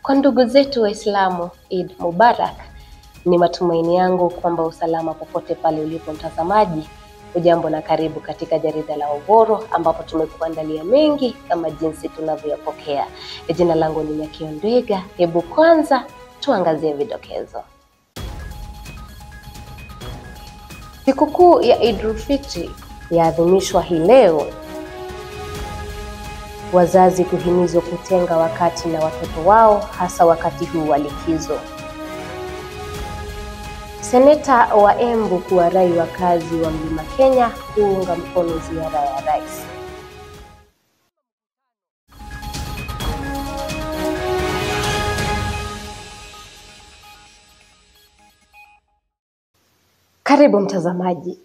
Kwa ndugu zetu Waislamu, Eid Mubarak. Ni matumaini yangu kwamba usalama popote pale ulipo mtazamaji. Ujambo na karibu katika jarida la Uvoro ambapo tumekuandalia mengi kama jinsi tunavyoyapokea. Jina langu ni Nyakio Ndwega. Hebu kwanza tuangazie vidokezo. Sikukuu ya Eid-ul-Fitr yaadhimishwa hii leo. Wazazi kuhimizwa kutenga wakati na watoto wao hasa wakati huu wa likizo. Seneta wa Embu kuwarai wakazi wa Mlima Kenya kuunga mkono ziara ya rais. Karibu mtazamaji.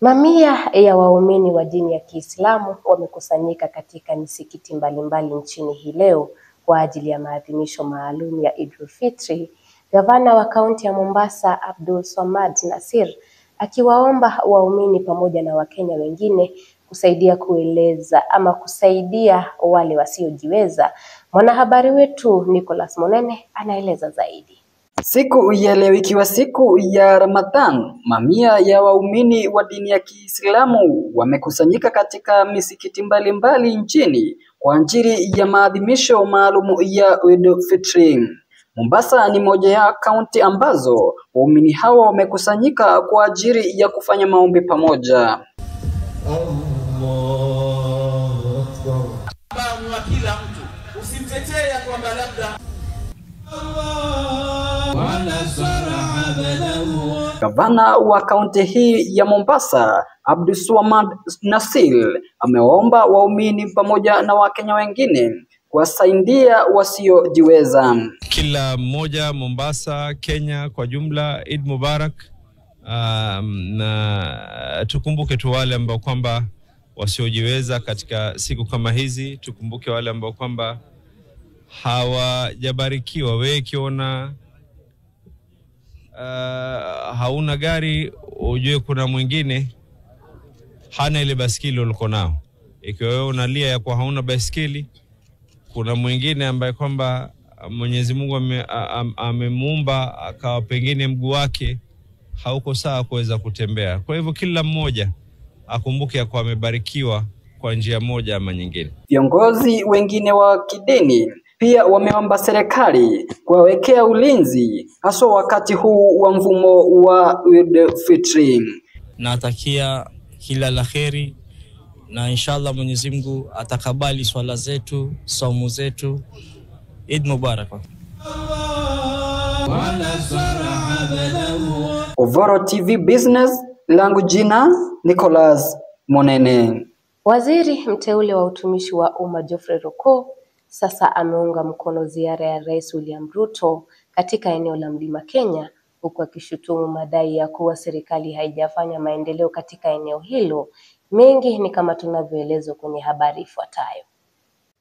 Mamia ya waumini wa dini ya Kiislamu wamekusanyika katika misikiti mbalimbali nchini hii leo kwa ajili ya maadhimisho maalum ya Eid-ul-Fitr. Gavana wa kaunti ya Mombasa Abdulswamad Nassir akiwaomba waumini pamoja na Wakenya wengine kusaidia kusaidia wale wasiojiweza. Mwanahabari wetu Nicholas Monene anaeleza zaidi. Siku ya leo ikiwa siku ya Ramadhan, mamia ya waumini wa dini ya Kiislamu wamekusanyika katika misikiti mbalimbali nchini kwa ajili ya maadhimisho maalum ya Eid-ul-Fitr. Mombasa ni moja ya kaunti ambazo waumini hawa wamekusanyika kwa ajili ya kufanya maombi pamoja. Kila mtu usimtetee kwamba labda Gavana wa kaunti hii ya Mombasa Abdulswamad Nassir ameomba waumini pamoja na Wakenya wengine kuwasaidia wasiojiweza. Kila mmoja Mombasa, Kenya kwa jumla, Eid Mubarak. Na tukumbuke tu wale ambao kwamba wasiojiweza katika siku kama hizi. Tukumbuke wale ambao kwamba hawajabarikiwa. Wewe kiona hauna gari, ujue kuna mwingine hana ile baskeli uliko nao. Ikiwa wewe unalia ya kwa hauna baskeli, kuna mwingine ambaye kwamba Mwenyezi Mungu amemuumba akawa pengine mguu wake hauko sawa kuweza kutembea. Kwa hivyo kila mmoja akumbuke kwa amebarikiwa kwa njia moja ama nyingine. Viongozi wengine wa kidini pia wameomba serikali kuwawekea ulinzi hasa wakati huu wa mvumo wa Eid-ul-Fitr. Natakia kila la kheri na inshallah Mwenyezi Mungu atakabali swala zetu, saumu zetu. Eid Mubarak. Uvoro TV Business, langu jina Nicholas Monene. Waziri mteule wa utumishi wa umma Geoffrey Ruko sasa ameunga mkono ziara ya Rais William Ruto katika eneo la Mlima Kenya, huku akishutumu madai ya kuwa serikali haijafanya maendeleo katika eneo hilo. Mengi ni kama tunavyoelezwa kwenye habari ifuatayo.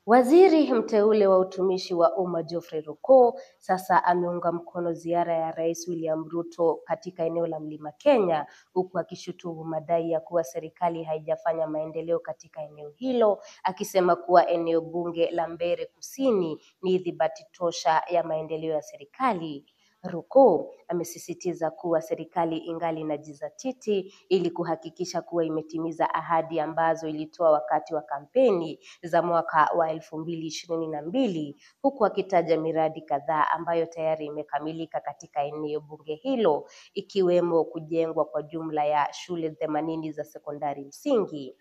Waziri mteule wa utumishi wa umma Geoffrey Ruko sasa ameunga mkono ziara ya Rais William Ruto katika eneo la Mlima Kenya, huku akishutumu madai ya kuwa serikali haijafanya maendeleo katika eneo hilo, akisema kuwa eneo bunge la Mbeere Kusini ni ithibati tosha ya maendeleo ya serikali. Ruko amesisitiza kuwa serikali ingali inajizatiti ili kuhakikisha kuwa imetimiza ahadi ambazo ilitoa wakati wa kampeni za mwaka wa 2022, huku akitaja miradi kadhaa ambayo tayari imekamilika katika eneo bunge hilo, ikiwemo kujengwa kwa jumla ya shule 80 za sekondari msingi.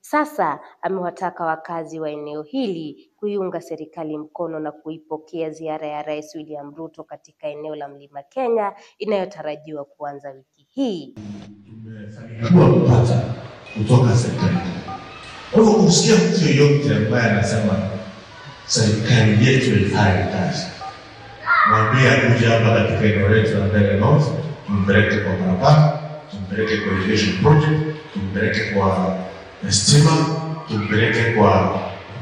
Sasa amewataka wakazi wa eneo hili kuiunga serikali mkono na kuipokea ziara ya Rais William Ruto katika eneo la Mlima Kenya inayotarajiwa kuanza wiki hii. Tumefanikiwa kupata kutoka serikali. Kwa hivyo kusikia mtu yeyote ambaye anasema serikali yetu haifanyi kazi, mwambie akuje hapa katika eneo letu la Mbeere North, tumpeleke kwa barabara, tumpeleke kwa irrigation project, tumpeleke kwa stima, tumpeleke kwa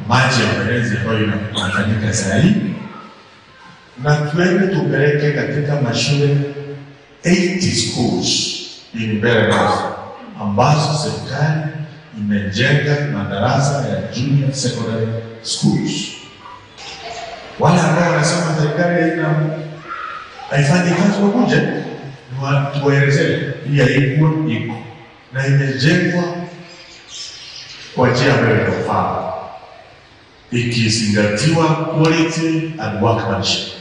maji ya mfereji ambayo inafanyika saa hii, na tuende tumpeleke katika mashule 80 schools in Mbeere North ambazo serikali imejenga madarasa ya junior secondary schools. Wale ambao wanasema serikali haifanyi kazi wakuja, tuwaelezee hii haikuwa iko na imejengwa kwa njia ambayo inafaa, ikizingatiwa quality and workmanship.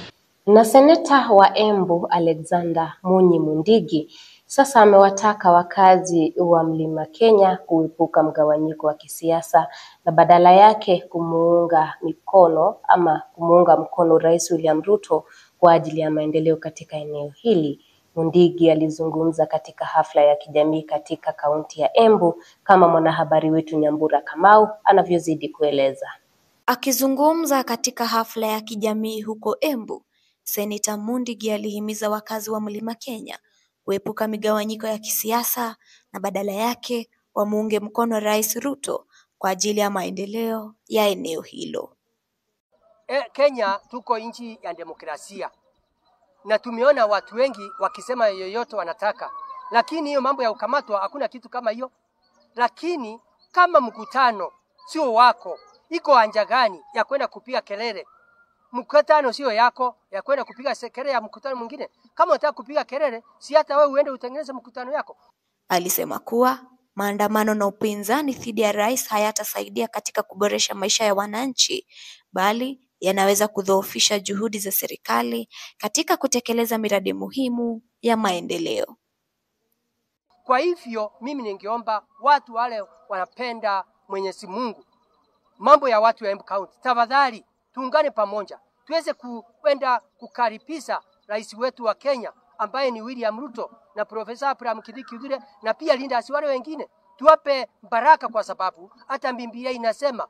Na seneta wa Embu Alexander Munyi Mundigi sasa amewataka wakazi wa Mlima Kenya kuepuka mgawanyiko wa kisiasa na badala yake kumuunga mkono Rais William Ruto kwa ajili ya maendeleo katika eneo hili. Mundigi alizungumza katika hafla ya kijamii katika kaunti ya Embu kama mwanahabari wetu Nyambura Kamau anavyozidi kueleza. Akizungumza katika hafla ya kijamii huko Embu, Seneta Mundigi alihimiza wakazi wa Mlima Kenya kuepuka migawanyiko ya kisiasa na badala yake wamuunge mkono Rais Ruto kwa ajili ya maendeleo ya eneo hilo. Kenya tuko nchi ya demokrasia na tumeona watu wengi wakisema yoyote wanataka, lakini hiyo mambo ya ukamatwa hakuna kitu kama hiyo. Lakini kama mkutano sio wako, iko anja gani ya kwenda kupiga kelele? Mkutano sio yako ya kwenda kupiga kelele ya mkutano mwingine. Kama unataka kupiga kelele, si hata wewe uende utengeneze mkutano yako. Alisema kuwa maandamano na upinzani dhidi ya rais hayatasaidia katika kuboresha maisha ya wananchi, bali yanaweza kudhoofisha juhudi za serikali katika kutekeleza miradi muhimu ya maendeleo. Kwa hivyo mimi ningeomba watu wale wanapenda Mwenyezi Mungu, mambo ya watu wa Embu County, tafadhali tuungane pamoja tuweze kuenda kukaribisha rais wetu wa Kenya ambaye ni William Ruto na Profesa Abraham Kithure na pia Linda Asiwale wengine. Tuwape baraka kwa sababu hata Biblia inasema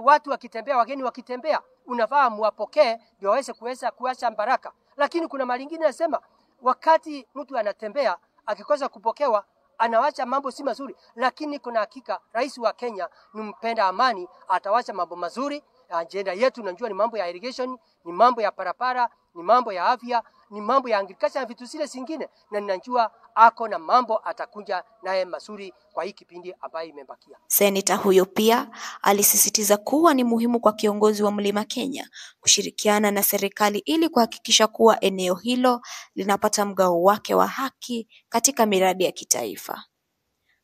watu wakitembea, wageni wakitembea, unafaa muwapokee ndio waweze kuacha baraka. Lakini kuna mali nyingine inasema wakati mtu anatembea akikosa kupokewa anawacha mambo si mazuri, lakini kuna hakika rais wa Kenya ni mpenda amani, atawacha mambo mazuri. Agenda yetu najua ni mambo ya irrigation, ni mambo ya barabara, ni mambo ya afya, ni mambo ya agriculture na vitu zile zingine, na ninajua ako na mambo atakuja naye mazuri kwa hii kipindi ambayo imebakia. Seneta huyo pia alisisitiza kuwa ni muhimu kwa kiongozi wa Mlima Kenya kushirikiana na serikali ili kuhakikisha kuwa eneo hilo linapata mgao wake wa haki katika miradi ya kitaifa.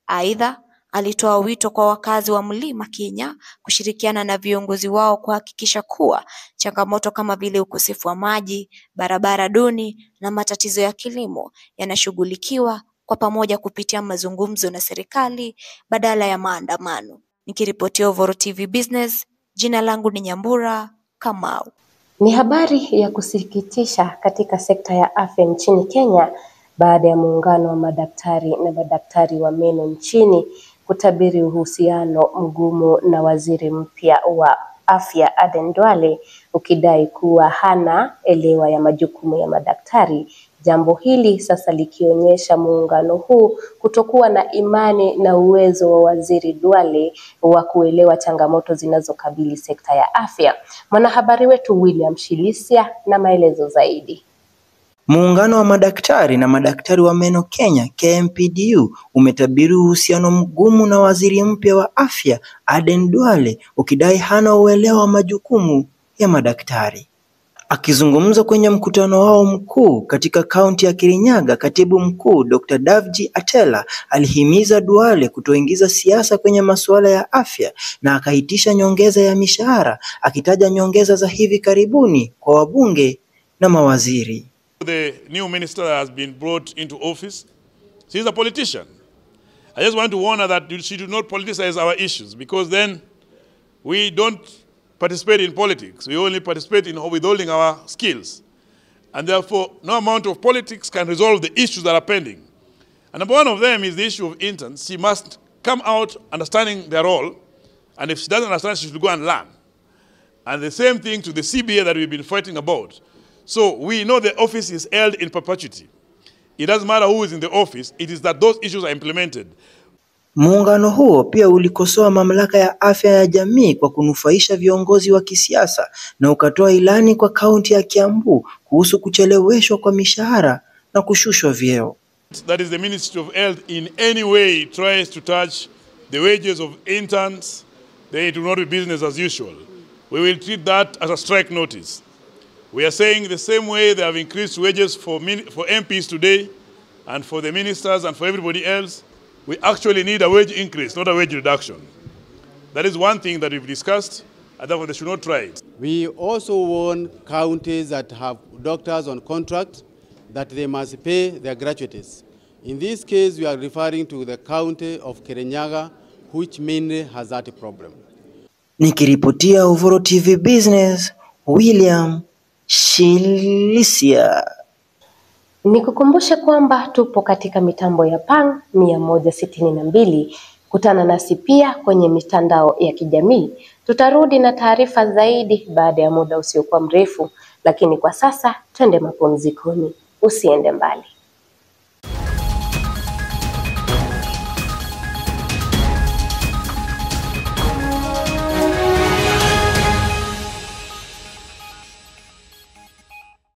Aidha, alitoa wito kwa wakazi wa Mlima Kenya kushirikiana na viongozi wao kuhakikisha kuwa changamoto kama vile ukosefu wa maji, barabara duni na matatizo ya kilimo yanashughulikiwa kwa pamoja kupitia mazungumzo na serikali badala ya maandamano. Nikiripotia Uvoro TV Business, jina langu ni Nyambura Kamau. Ni habari ya kusikitisha katika sekta ya afya nchini Kenya baada ya muungano wa madaktari na madaktari wa meno nchini kutabiri uhusiano mgumu na waziri mpya wa afya Aden Duale, ukidai kuwa hana elewa ya majukumu ya madaktari. Jambo hili sasa likionyesha muungano huu kutokuwa na imani na uwezo wa waziri Duale wa kuelewa changamoto zinazokabili sekta ya afya. Mwanahabari wetu William Shilisia na maelezo zaidi. Muungano wa madaktari na madaktari wa meno Kenya KMPDU umetabiri uhusiano mgumu na waziri mpya wa afya Aden Duale, ukidai hana uelewa wa majukumu ya madaktari. Akizungumza kwenye mkutano wao mkuu katika kaunti ya Kirinyaga, katibu mkuu Dr. Davji Atela alihimiza Duale kutoingiza siasa kwenye masuala ya afya na akaitisha nyongeza ya mishahara, akitaja nyongeza za hivi karibuni kwa wabunge na mawaziri. The new minister has been brought into office. She is a politician. I just want to warn her that she do not politicize our issues, because then we don't participate in politics. We only participate in withholding our skills. And therefore, no amount of politics can resolve the issues that are pending. And number one of them is the issue of interns. She must come out understanding their role. And if she doesn't understand, she should go and learn. And the same thing to the CBA that we've been fighting about. So we know the office is held in perpetuity. It doesn't matter who is in the office, it is that those issues are implemented. Muungano huo pia ulikosoa mamlaka ya afya ya jamii kwa kunufaisha viongozi wa kisiasa na ukatoa ilani kwa kaunti ya Kiambu kuhusu kucheleweshwa kwa mishahara na kushushwa vyeo. That is the Ministry of Health in any way tries to touch the wages of interns, then it will not be business as usual. we will treat that as a strike notice. We are saying the same way they have increased wages for MPs today and for the ministers and for everybody else, we actually need a wage increase, not a wage reduction. That is one thing that we've discussed, and therefore they should not try it. We also warn counties that have doctors on contract that they must pay their gratuities. In this case, we are referring to the county of Kirinyaga, which mainly has that problem. Nikiripotia Uvoro TV Business, William Shilisia. Nikukumbushe kwamba tupo katika mitambo ya Pang 162. Kutana nasi pia kwenye mitandao ya kijamii. Tutarudi na taarifa zaidi baada ya muda usiokuwa mrefu, lakini kwa sasa twende mapumzikoni. Usiende mbali.